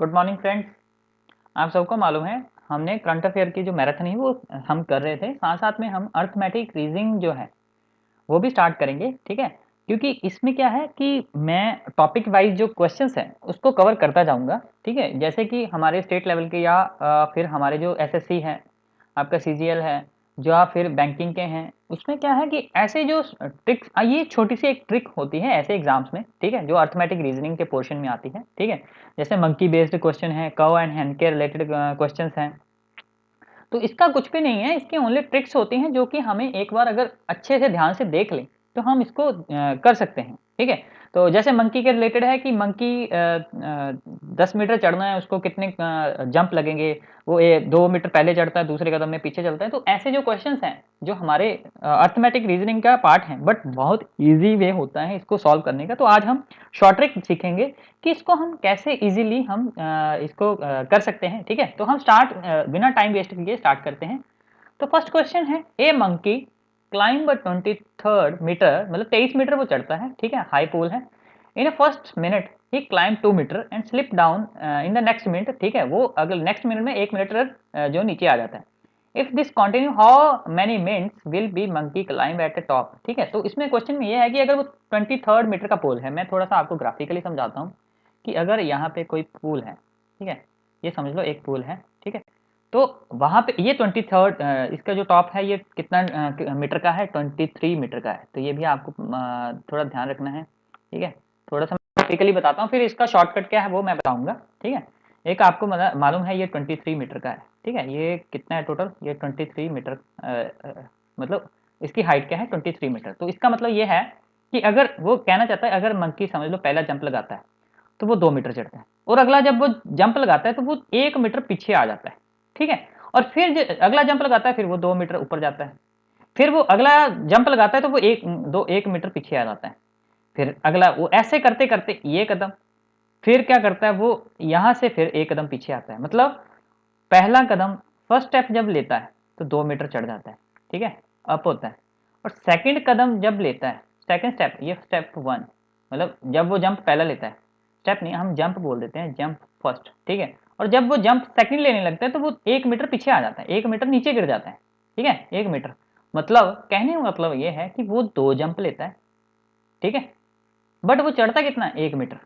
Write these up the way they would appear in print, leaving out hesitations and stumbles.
Good morning friends. आप सबको मालूम है हमने करंट अफेयर की जो मैराथन है वो हम कर रहे थे, साथ साथ में हम अर्थमेटिक रीजनिंग जो है वो भी स्टार्ट करेंगे। ठीक है, क्योंकि इसमें क्या है कि मैं टॉपिक वाइज जो क्वेश्चंस हैं उसको कवर करता जाऊंगा। ठीक है, जैसे कि हमारे स्टेट लेवल के या फिर हमारे जो एसएससी है, आपका सीजीएल है, जो आप फिर बैंकिंग के हैं, उसमें क्या है कि ऐसे जो ट्रिक्स, ये छोटी सी एक ट्रिक होती है ऐसे एग्जाम्स में। ठीक है, जो अर्थमेटिक रीजनिंग के पोर्शन में आती है। ठीक है, जैसे मंकी बेस्ड क्वेश्चन है, कव एंड हैंड के रिलेटेड क्वेश्चंस हैं, तो इसका कुछ भी नहीं है, इसकी ओनली ट्रिक्स होती हैं जो कि हमें एक बार अगर अच्छे से ध्यान से देख लें तो हम इसको कर सकते हैं। ठीक है, तो जैसे मंकी के रिलेटेड है कि मंकी 10 मीटर चढ़ना है, उसको कितने जंप लगेंगे, वो 2 मीटर पहले चढ़ता है, दूसरे कदम में पीछे चलता है। तो ऐसे जो क्वेश्चंस हैं जो हमारे अर्थमेटिक रीजनिंग का पार्ट है, बट बहुत ईजी वे होता है इसको सॉल्व करने का। तो आज हम शॉर्ट ट्रिक सीखेंगे कि इसको हम कैसे इजीली हम इसको कर सकते हैं। ठीक है, तो हम स्टार्ट बिना टाइम वेस्ट किए स्टार्ट करते हैं। तो फर्स्ट क्वेश्चन है, ए मंकी क्लाइंब 23rd मीटर, मतलब 23 मीटर वो चढ़ता है। ठीक है, हाई पोल है। इन फर्स्ट मिनट ही climb 2 metre and slip down in the next minute. ठीक है, वो अगले नेक्स्ट मिनट में 1 मीटर जो नीचे आ जाता है। If this continue how many minutes will be monkey climb at the top. ठीक है, तो इसमें क्वेश्चन में ये है कि अगर वो 23rd मीटर का पोल है, मैं थोड़ा सा आपको ग्राफिकली समझाता हूँ कि अगर यहाँ पे कोई पूल है, ठीक है, ये समझ लो एक पूल है। ठीक है, तो वहां पे ये 23rd, इसका जो टॉप है ये कितना मीटर का है, 23 मीटर का है। तो ये भी आपको थोड़ा ध्यान रखना है। ठीक है, थोड़ा सा प्रैक्टिकली बताता हूँ, फिर इसका शॉर्टकट क्या है वो मैं बताऊंगा। ठीक है, एक आपको मालूम है ये 23 मीटर का है। ठीक है, ये कितना है टोटल, ये 23 मीटर, मतलब इसकी हाइट क्या है, 23 मीटर। तो इसका मतलब ये है कि अगर वो कहना चाहता है, अगर मंकी समझ लो पहला जंप लगाता है तो वो 2 मीटर चढ़ता है, और अगला जब वो जंप लगाता है तो वो 1 मीटर पीछे आ जाता है। ठीक है, और फिर अगला जंप लगाता है, फिर वो 2 मीटर ऊपर जाता है। फिर वो अगला जंप लगाता है तो वो 1 मीटर पीछे आ जाता है। फिर अगला, वो ऐसे करते करते ये कदम, फिर क्या करता है वो यहाँ से फिर एक कदम पीछे आता है। मतलब पहला कदम, फर्स्ट स्टेप जब लेता है तो 2 मीटर चढ़ जाता है। ठीक है, अप होता है। और सेकंड कदम जब लेता है, सेकंड स्टेप, ये स्टेप 1, मतलब जब वो जंप पहला लेता है, स्टेप नहीं हम जंप बोल देते हैं, जंप फर्स्ट। ठीक है, और जब वो जंप सेकंड लेने लगता है तो वो 1 मीटर पीछे आ जाता है, 1 मीटर नीचे गिर जाता है। ठीक है, 1 मीटर, मतलब कहने का मतलब ये है कि वो 2 जंप लेता है। ठीक है, बट वो चढ़ता कितना है, 1 मीटर।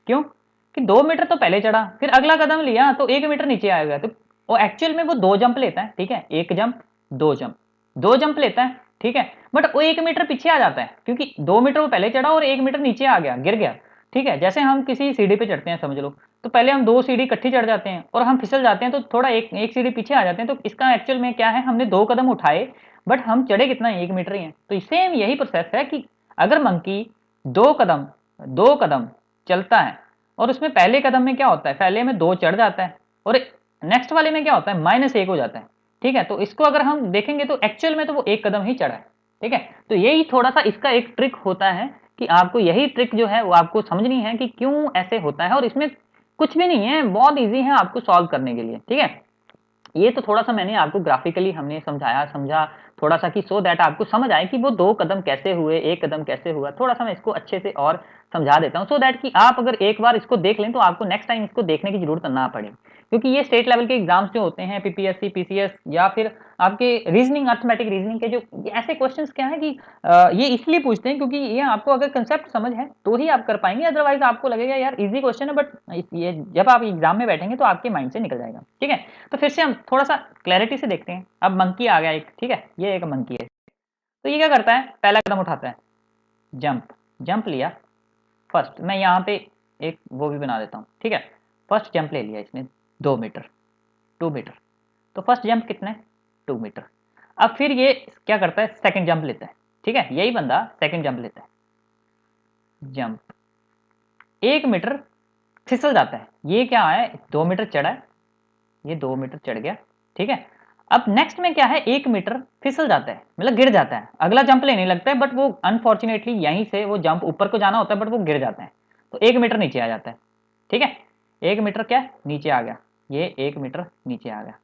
क्यों कि 2 मीटर तो पहले चढ़ा, फिर अगला कदम लिया तो 1 मीटर नीचे आएगा। तो वो एक्चुअल में वो 2 जंप लेता है। ठीक है, एक जंप, 2 जंप, 2 जंप लेता है। ठीक है, बट वो 1 मीटर पीछे आ जाता है क्योंकि 2 मीटर वो पहले चढ़ा और 1 मीटर नीचे आ गया, गिर गया। ठीक है, जैसे हम किसी सीढ़ी पे चढ़ते हैं समझ लो, तो पहले हम 2 सीढ़ी इकट्ठी चढ़ जाते हैं और हम फिसल जाते हैं तो थोड़ा एक एक सीढ़ी पीछे आ जाते हैं। तो इसका एक्चुअल में क्या है, हमने 2 कदम उठाए बट हम चढ़े कितना, 1 मीटर ही है। तो सेम यही प्रोसेस है कि अगर मंकी 2 कदम, 2 कदम चलता है और उसमें पहले कदम में क्या होता है, पहले में 2 चढ़ जाता है और नेक्स्ट वाले में क्या होता है, -1 हो जाता है। ठीक है, तो इसको अगर हम देखेंगे तो एक्चुअल में तो वो 1 कदम ही चढ़ा है। ठीक है, तो यही थोड़ा सा इसका एक ट्रिक होता है कि आपको यही ट्रिक जो है वो आपको समझनी है कि क्यों ऐसे होता है, और इसमें कुछ भी नहीं है, बहुत ईजी है आपको सॉल्व करने के लिए। ठीक है, ये तो थोड़ा सा मैंने आपको ग्राफिकली हमने समझाया, समझा थोड़ा सा कि सो दैट आपको समझ आए कि वो 2 कदम कैसे हुए, 1 कदम कैसे हुआ। थोड़ा सा मैं इसको अच्छे से और समझा देता हूँ, सो दैट कि आप अगर एक बार इसको देख लें तो आपको नेक्स्ट टाइम इसको देखने की जरूरत ना पड़े। क्योंकि ये स्टेट लेवल के एग्जाम्स जो होते हैं, पीपीएससी, पीसीएस, या फिर आपके रीजनिंग, अर्थमेटिक रीजनिंग के जो ऐसे क्वेश्चंस क्या है कि ये इसलिए पूछते हैं क्योंकि ये आपको अगर कंसेप्ट समझ है तो ही आप कर पाएंगे, अदरवाइज आपको लगेगा यार इजी क्वेश्चन है, बट ये जब आप एग्जाम में बैठेंगे तो आपके माइंड से निकल जाएगा। ठीक है, तो फिर से हम थोड़ा सा क्लैरिटी से देखते हैं। अब मंकी आ गया एक, ठीक है, ये एक मंकी है। तो ये क्या करता है, पहला कदम उठाता है, जंप, जंप लिया फर्स्ट, मैं यहाँ पे एक वो भी बना देता हूँ। ठीक है, फर्स्ट जंप ले लिया इसने 2 मीटर, 2 मीटर। तो फर्स्ट जंप कितना है, 2 मीटर। अब फिर ये क्या करता है, सेकंड जंप लेता है। ठीक है, यही बंदा सेकंड जंप लेता है, जंप 1 मीटर, फिसल जाता है। ये क्या है, 2 मीटर चढ़ा है, ये 2 मीटर चढ़ गया। ठीक है, अब नेक्स्ट में क्या है, 1 मीटर फिसल जाता है, मतलब गिर जाता है। अगला जंप लेने लगता है बट वो अनफॉर्चुनेटली यहीं से वो जंप ऊपर को जाना होता है बट वो गिर जाता है, तो 1 मीटर नीचे आ जाता है। ठीक है, 1 मीटर क्या नीचे आ गया, ये 1 मीटर नीचे आ गया।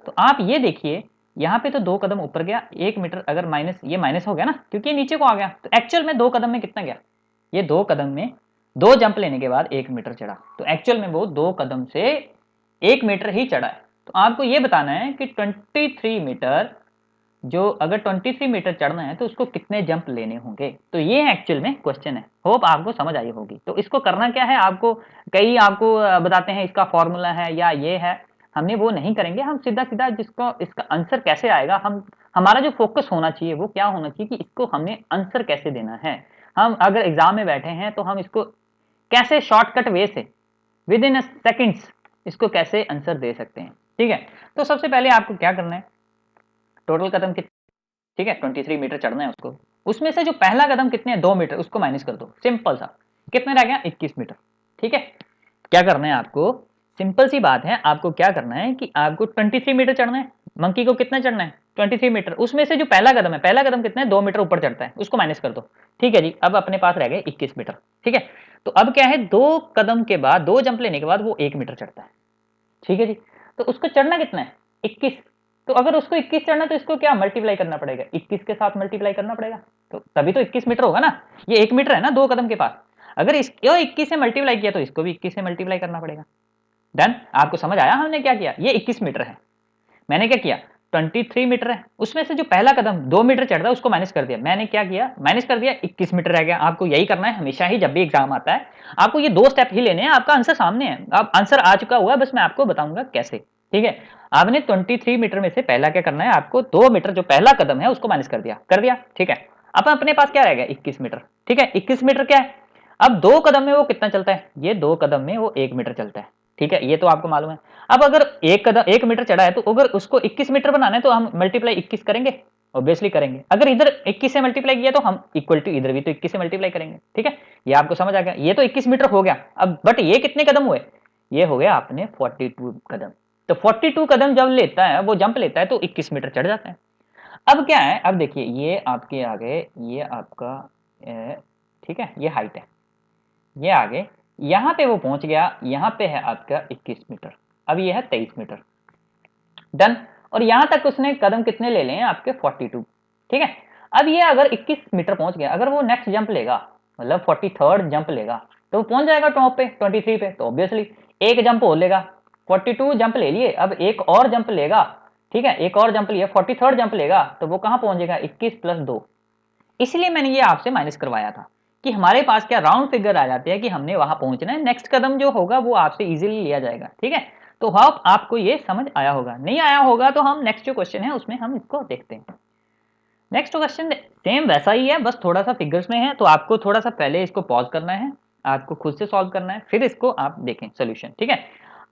तो आप ये देखिए, यहाँ पे तो 2 कदम ऊपर गया, 1 मीटर अगर माइनस, ये माइनस हो गया ना क्योंकि ये नीचे को आ गया, तो एक्चुअल में 2 कदम में कितना गया, ये 2 कदम में 2 जंप लेने के बाद 1 मीटर चढ़ा, तो एक्चुअल में वो 2 कदम से 1 मीटर ही चढ़ा है। तो आपको ये बताना है कि 23 मीटर, जो अगर 23 मीटर चढ़ना है तो उसको कितने जंप लेने होंगे। तो ये एक्चुअल में क्वेश्चन है, होप आपको समझ आई होगी। तो इसको करना क्या है, आपको कई आपको बताते हैं इसका फॉर्मूला है या ये है, हमने वो नहीं करेंगे। हम सीधा सीधा जिसको इसका आंसर कैसे आएगा, हम हमारा जो फोकस होना चाहिए वो क्या होना चाहिए कि इसको हमने आंसर कैसे देना है। हम अगर एग्जाम में बैठे हैं तो हम इसको कैसे शॉर्टकट वे से विद इन सेकेंड्स इसको कैसे आंसर दे सकते हैं। ठीक है, तो सबसे पहले आपको क्या करना है, टोटल कदम कितने, ठीक है 23 मीटर चढ़ना है उसको, उसमें से जो पहला कदम कितने हैं 2 मीटर, उसको माइनस कर दो, सिंपल सा। कितने रह गया 21 मीटर। ठीक है, क्या करना है आपको, सिंपल सी बात है, आपको क्या करना है कि आपको 23 मीटर चढ़ना है। मंकी को कितना चढ़ना है 23 मीटर, उसमें से जो पहला कदम है, पहला कदम कितना है 2 मीटर ऊपर चढ़ता है, उसको माइनस कर दो। ठीक है जी, अब अपने पास रह गए 21 मीटर। ठीक है, तो अब क्या है, 2 कदम के बाद 2 जंप लेने के बाद वो 1 मीटर चढ़ता है। ठीक है जी, तो उसको चढ़ना कितना है 21। तो अगर उसको 21 चढ़ना तो इसको क्या मल्टीप्लाई करना पड़ेगा, 21 के साथ मल्टीप्लाई करना पड़ेगा, तो तभी तो 21 मीटर होगा ना। ये 1 मीटर है ना 2 कदम के पास, अगर इसको 21 से मल्टीप्लाई किया तो इसको भी 21 से मल्टीप्लाई करना पड़ेगा। डन, आपको समझ आया हमने क्या किया। ये 21 मीटर है, मैंने क्या किया 23 मीटर है, उसमें से जो पहला कदम 2 मीटर चढ़ रहा है उसको माइनस कर दिया, मैंने क्या किया माइनस कर दिया, 21 मीटर रह गया। आपको यही करना है हमेशा ही जब भी एग्जाम आता है, आपको ये 2 स्टेप ही लेने हैं, आपका आंसर सामने है, अब आंसर आ चुका हुआ है, बस मैं आपको बताऊंगा कैसे। ठीक है, आपने 23 मीटर में से पहला क्या करना है, आपको 2 मीटर जो पहला कदम है उसको माइनस कर दिया। ठीक है, अब अपने पास क्या रह गया 21 मीटर। ठीक है, 21 मीटर क्या है, अब 2 कदम में वो कितना चलता है, ये 2 कदम में वो 1 मीटर चलता है। ठीक है, ये तो आपको मालूम है। अब अगर 1 मीटर चढ़ा है तो अगर उसको 21 मीटर बनाना है तो हम मल्टीप्लाई 21 करेंगे, ऑब्वियसली करेंगे। अगर इधर 21 से मल्टीप्लाई किया तो हम इक्वल टू इधर भी तो 21 से मल्टीप्लाई करेंगे। ठीक है, ये आपको समझ आ गया, ये तो 21 मीटर हो गया। अब बट ये कितने कदम हुए, ये हो गया आपने 42 कदम। तो 42 कदम जब लेता है, वो जंप लेता है तो 21 मीटर चढ़ जाता है। अब क्या है, अब देखिए ये आपके आगे, ये आपका ठीक है, ये हाइट है, ये आगे यहां पे वो पहुंच गया, यहां पे है आपका 21 मीटर, अब ये है 23 मीटर। डन, और यहां तक उसने कदम कितने ले लिए आपके 42। ठीक है, अब ये अगर 21 मीटर पहुंच गया, अगर वो नेक्स्ट जंप लेगा, मतलब 43rd जंप लेगा, तो वो पहुंच जाएगा टॉप पे 23 पे, तो ऑब्वियसली एक जंप और लेगा, 42 जंप ले लिए, अब एक और जंप लेगा। ठीक है, एक और जंप लिया 43rd जंप लेगा, तो वो कहां पहुंचेगा 21 + 2। इसलिए मैंने ये आपसे माइनस करवाया था कि हमारे पास क्या राउंड फिगर आ जाती है कि हमने वहां पहुंचना है, नेक्स्ट कदम जो होगा वो आपसे इजीली लिया जाएगा। ठीक है, तो होप आपको ये समझ आया होगा, नहीं आया होगा तो हम नेक्स्ट जो क्वेश्चन है उसमें हम इसको देखते हैं। नेक्स्ट क्वेश्चन सेम वैसा ही है, बस थोड़ा सा फिगर्स में है, तो आपको थोड़ा सा पहले इसको पॉज करना है, आपको खुद से सॉल्व करना है, फिर इसको आप देखें सोल्यूशन। ठीक है,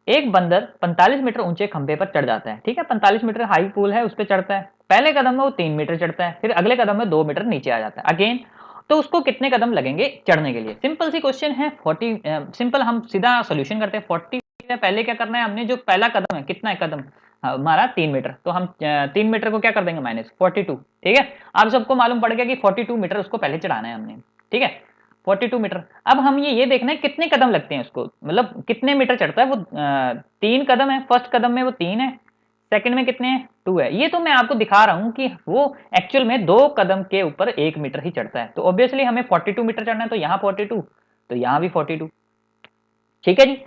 एक बंदर 45 मीटर ऊंचे खंभे पर चढ़ जाता है। ठीक है, 45 मीटर हाई पूल है, उस पर चढ़ता है, पहले कदम में वो 3 मीटर चढ़ता है, फिर अगले कदम में 2 मीटर नीचे आ जाता है अगेन। तो उसको कितने कदम लगेंगे चढ़ने के लिए, सिंपल सी क्वेश्चन है 40। सिंपल, हम सीधा सोल्यूशन करते हैं। 40 पहले क्या करना है, हमने जो पहला कदम है, कितना है कदम हमारा 3 मीटर, तो हम 3 मीटर को क्या कर देंगे माइनस 42। ठीक है, आप सबको मालूम पड़ गया कि 42 मीटर उसको पहले चढ़ाना है हमने। ठीक है, 42 मीटर। अब हम ये देखना है कितने कदम लगते हैं उसको, मतलब कितने मीटर चढ़ता है वो। 3 कदम है, फर्स्ट कदम में वो 3 है, सेकंड में कितने हैं 2 है। ये तो मैं आपको दिखा रहा हूं कि वो एक्चुअल में 2 कदम के ऊपर 1 मीटर ही चढ़ता है, तो ऑब्वियसली हमें 42 मीटर चढ़ना है, तो यहाँ 42, तो यहाँ भी 42। ठीक है जी,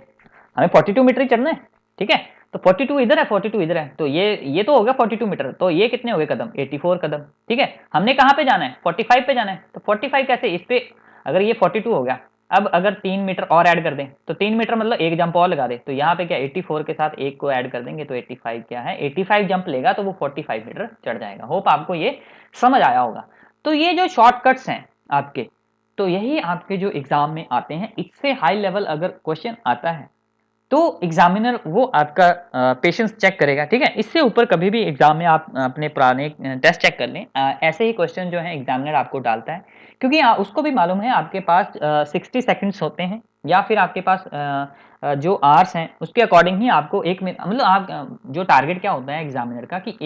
हमें 42 मीटर ही चढ़ना है। ठीक है, तो 42 इधर है, 42 इधर है, तो ये तो हो गया 42 मीटर, तो ये कितने हो गए कदम 84 कदम। ठीक है, हमने कहाँ पे जाना है 45 पे जाना है, तो 45 कैसे, इस पे अगर ये 42 हो गया, अब अगर 3 मीटर और ऐड कर दें, तो 3 मीटर मतलब एक जंप और लगा दे, तो यहाँ पे क्या 84 के साथ एक को ऐड कर देंगे, तो 85 क्या है 85 जंप लेगा, तो वो 45 मीटर चढ़ जाएगा। होप आपको ये समझ आया होगा। तो ये जो शॉर्टकट्स हैं आपके, तो यही आपके जो एग्जाम में आते हैं, इससे हाई लेवल अगर क्वेश्चन आता है तो एग्जामिनर वो आपका पेशेंस चेक करेगा। ठीक है, इससे ऊपर कभी भी एग्जाम में आप अपने पुराने टेस्ट चेक कर लें, ऐसे ही क्वेश्चन जो है एग्जामिनर आपको डालता है, क्योंकि उसको भी मालूम है आपके पास 60 सेकंड्स होते हैं, या फिर आपके पास जो आवर्स हैं उसके अकॉर्डिंग ही आपको एक मिनट, मतलब आप जो टारगेट क्या होता है एग्जामिनर का कि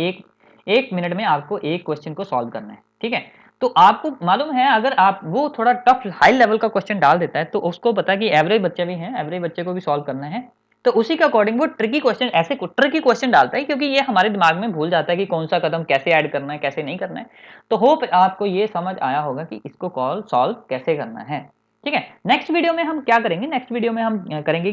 एक मिनट में आपको एक क्वेश्चन को सॉल्व करना है। ठीक है, तो आपको मालूम है अगर आप वो थोड़ा टफ हाई लेवल का क्वेश्चन डाल देता है, तो उसको पता है कि एवरेज बच्चे भी हैं, एवरेज बच्चे को भी सॉल्व करना है, तो उसी के अकॉर्डिंग वो ट्रिकी क्वेश्चन, ऐसे ट्रिकी क्वेश्चन डालता है, क्योंकि ये हमारे दिमाग में भूल जाता है कि कौन सा कदम कैसे ऐड करना है कैसे नहीं करना है। तो होप आपको ये समझ आया होगा कि इसको कॉल सॉल्व कैसे करना है। ठीक है। नेक्स्ट वीडियो में हम क्या करेंगे, नेक्स्ट वीडियो में हम करेंगे